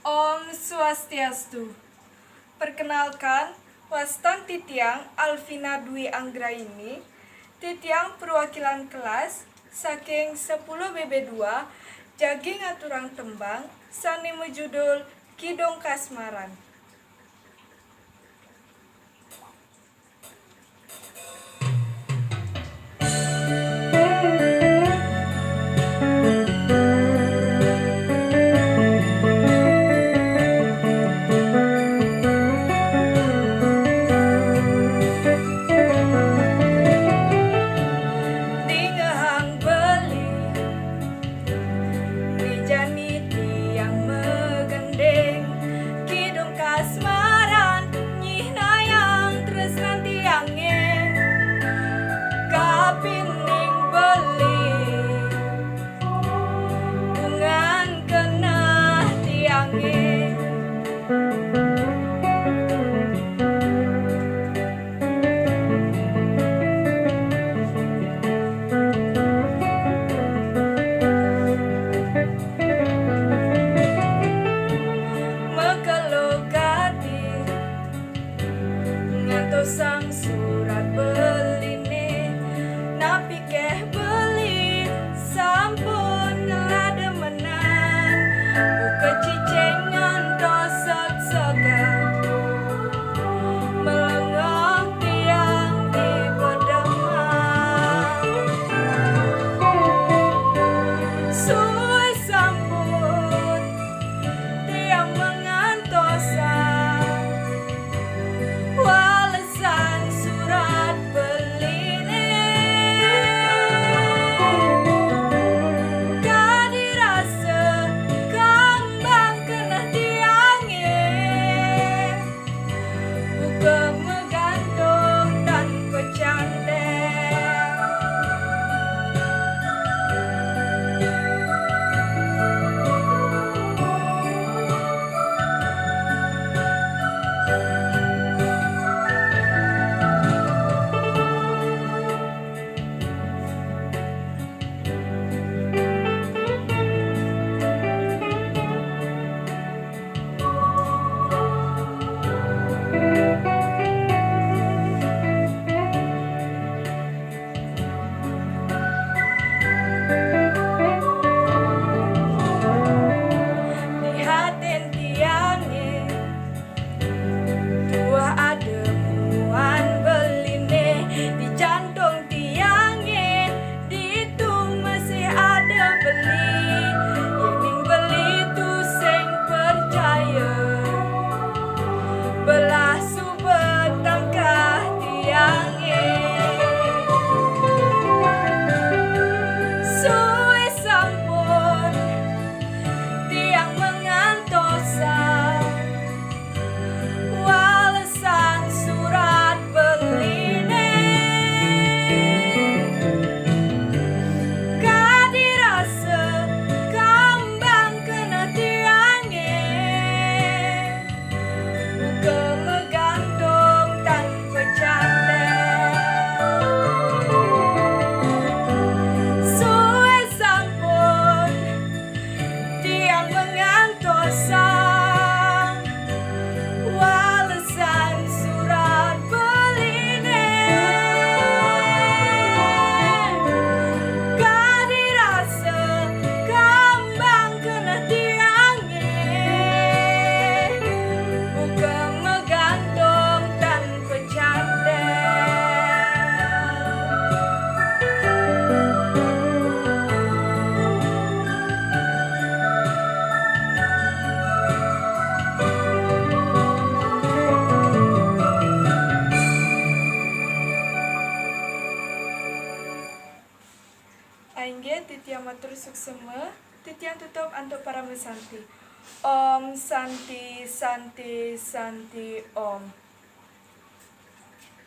Om Swastiastu. Perkenalkan, Wastan Titiang Alvina Dwi Anggraini, Titiang perwakilan kelas saking 10 BB2 Jaging Aturang Tembang sani mejudul Kidong Kasmaran. Sang surat beline napi keh beli sampun ngelademenan buka cicengan dosak segan melengok tiang di pedeman suwe sampun tiang mengantosan Aingge titiang matur suksema, titiang tutup antuk para mesanti. Om Santi Santi Santi Om.